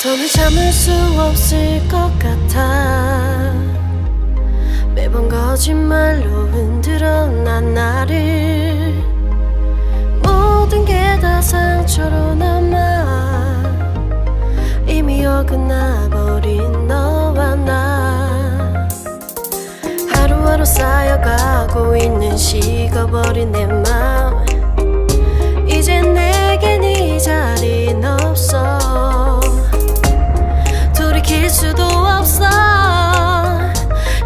더는 참을 수 없을 것 같아. 매번 거짓말로 흔들어 난 나를. 모든 게 다 상처로 남아 이미 어긋나버린 너와 나. 하루하루 쌓여가고 있는 식어버린 내 맘. 이젠 내겐 이 자리는 없어. 돌이킬 수도 없어.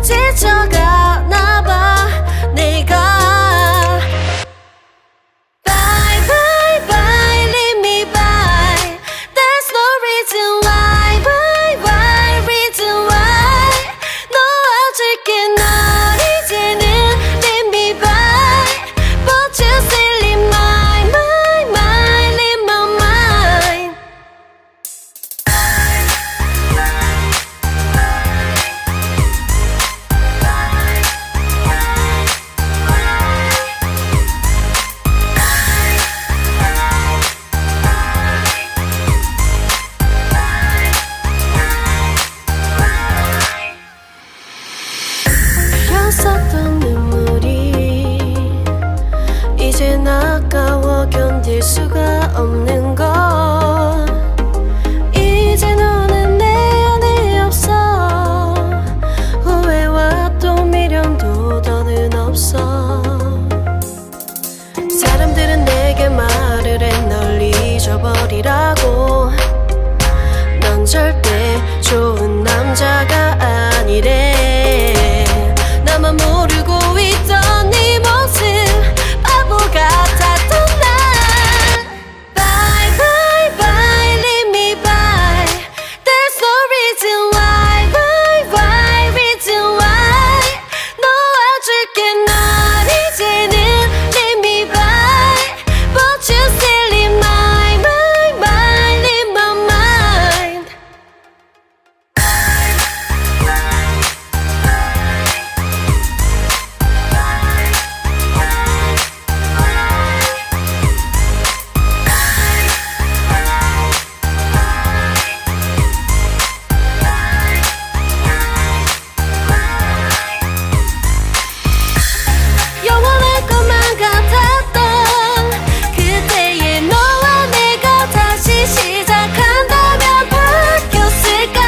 지쳐가나봐 내가. Bye bye bye leave me by. There's no reason why. Bye bye reason why. 놓아줄게 널 이제는 leave me by. But you still in my mind, in my mind. 흘렸었던 눈물이 이젠 아까워 견딜 수가 없는 걸. 이제 너는 내 안에 없어. 후회와 또 미련도 더는 없어. 사람들은 내게 말을 해 널 잊어버리라고. 넌 절대 좋은 남자가 아니래. 나만 모르고 있던 네 모습 바보 같았던 날. Bye bye bye leave me by. There's no reason why. Bye bye reason why. 놓아줄게 널 이제는 leave me by. But you still in my mind, in my mind. 영원할 것만 같았던 그때의 너와 내가 다시 시작한다면 바뀌었을까.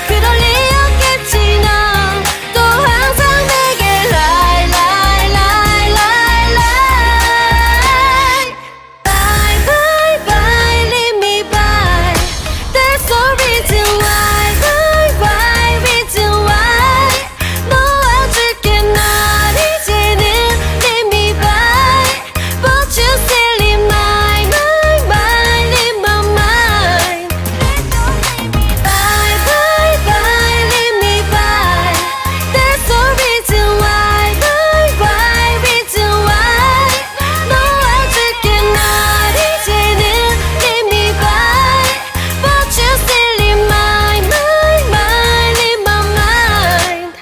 그럴 리 없겠지. 넌 또 항상 내게 lie lie lie lie lie. Bye bye bye leave me by. There's no reason why. Bye bye reason why. 놓아줄게 널 이제는 leave me by. But you still in my mind, in my mind. Bye bye bye leave me by. There's no reason why. Bye bye reason why. 놓아줄게 널 이제는 leave me by. But you still in my mind, in my mind.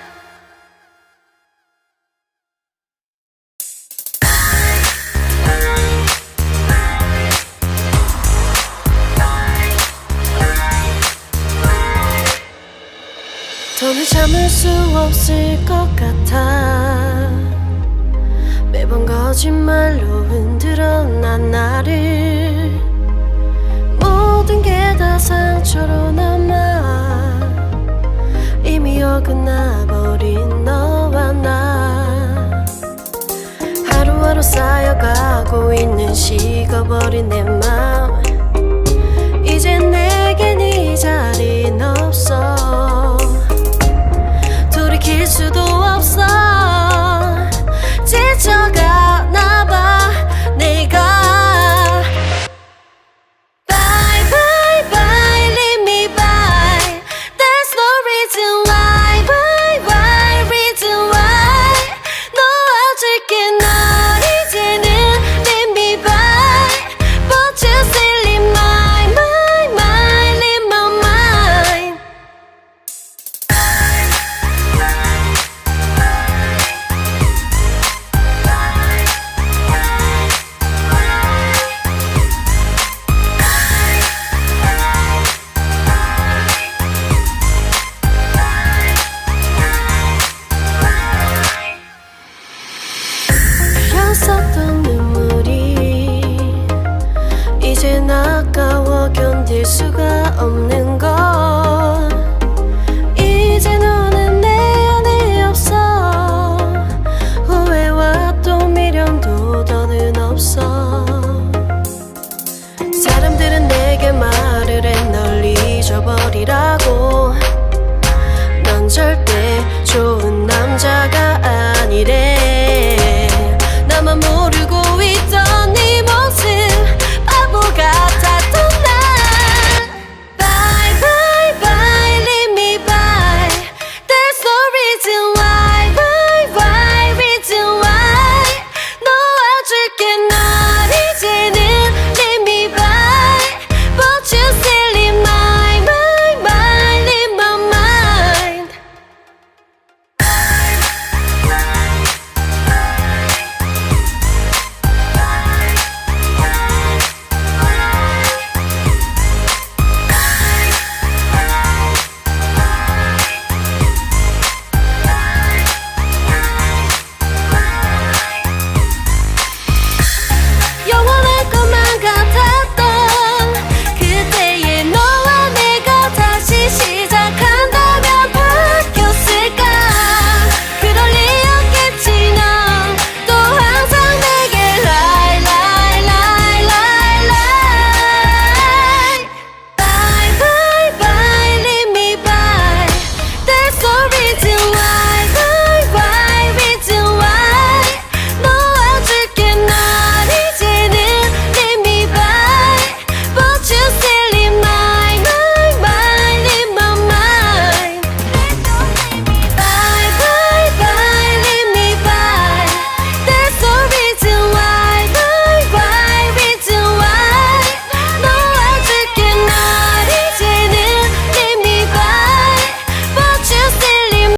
더는 참을 수 없을 것 같아. 매번 거짓말로 흔들어 난 나를. 모든 게 다 상처로 남아 이미 어긋나버린 너와 나. 하루하루 쌓여가고 있는 식어버린 내 맘. 이젠 내겐 이 자리는 없어.